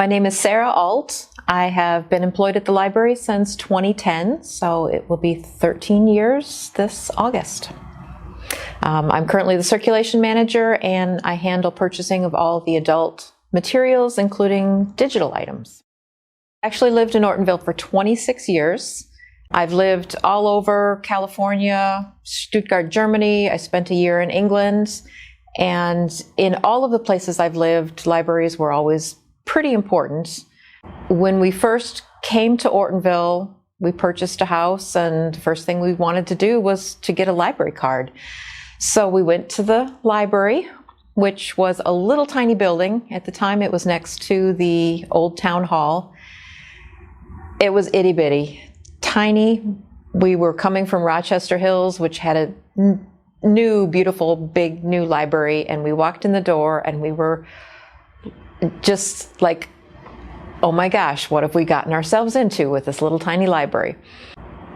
My name is Sara Alt. I have been employed at the library since 2010, so it will be 13 years this August. I'm currently the circulation manager, and I handle purchasing of all the adult materials, including digital items. I actually lived in Ortonville for 26 years. I've lived all over California, Stuttgart, Germany. I spent a year in England. And in all of the places I've lived, libraries were always pretty important. When we first came to Ortonville, we purchased a house, and the first thing we wanted to do was to get a library card. So we went to the library, which was a little tiny building. At the time, it was next to the old town hall. It was itty bitty, tiny. We were coming from Rochester Hills, which had a new, beautiful, big new library, and we walked in the door and we were just like, oh my gosh, what have we gotten ourselves into with this little tiny library?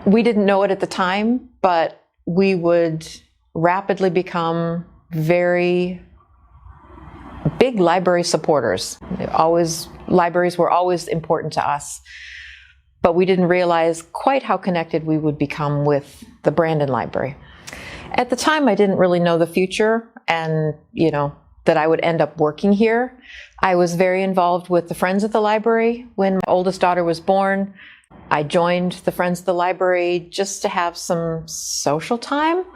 We didn't know it at the time, but we would rapidly become very big library supporters. Libraries were always important to us, but we didn't realize quite how connected we would become with the Brandon Library. At the time, I didn't really know the future and, that I would end up working here. I was very involved with the Friends of the Library. When my oldest daughter was born, I joined the Friends of the Library just to have some social time.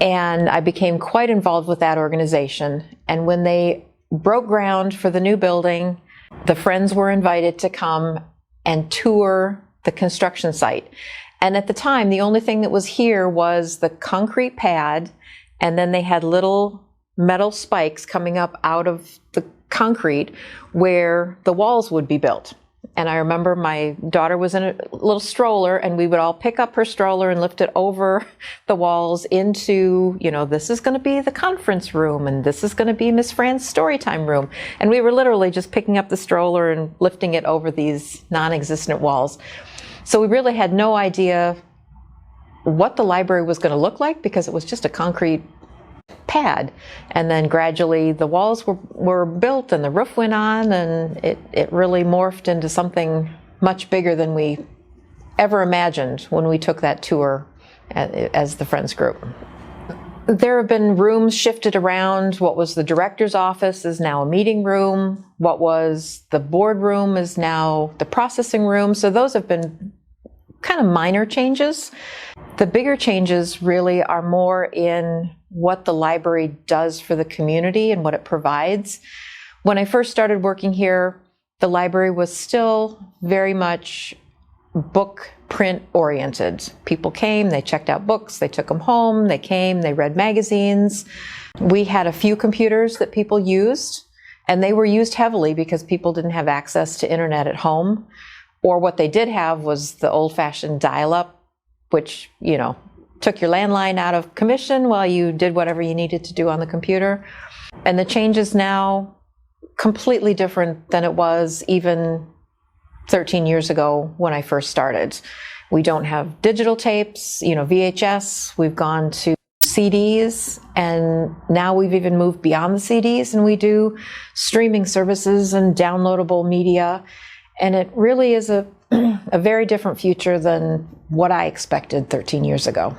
And I became quite involved with that organization. And when they broke ground for the new building, the Friends were invited to come and tour the construction site. And at the time, the only thing that was here was the concrete pad, and then they had little metal spikes coming up out of the concrete where the walls would be built. And I remember my daughter was in a little stroller, and we would all pick up her stroller and lift it over the walls into, this is going to be the conference room, and this is going to be Miss Fran's storytime room. And we were literally just picking up the stroller and lifting it over these non-existent walls. So we really had no idea what the library was going to look like, because it was just a concrete pad. And then gradually the walls were built and the roof went on, and it really morphed into something much bigger than we ever imagined when we took that tour as the Friends group. There have been rooms shifted around. What was the director's office is now a meeting room. What was the board room is now the processing room. So those have been kind of minor changes. The bigger changes really are more in what the library does for the community and what it provides. When I first started working here, the library was still very much book print oriented. People came, they checked out books, they took them home, they came, they read magazines. We had a few computers that people used, and they were used heavily because people didn't have access to internet at home. Or what they did have was the old-fashioned dial-up, which, took your landline out of commission while you did whatever you needed to do on the computer. And the change is now completely different than it was even 13 years ago when I first started. We don't have digital tapes, VHS. We've gone to CDs, and now we've even moved beyond the CDs, and we do streaming services and downloadable media. And it really is a very different future than what I expected 13 years ago.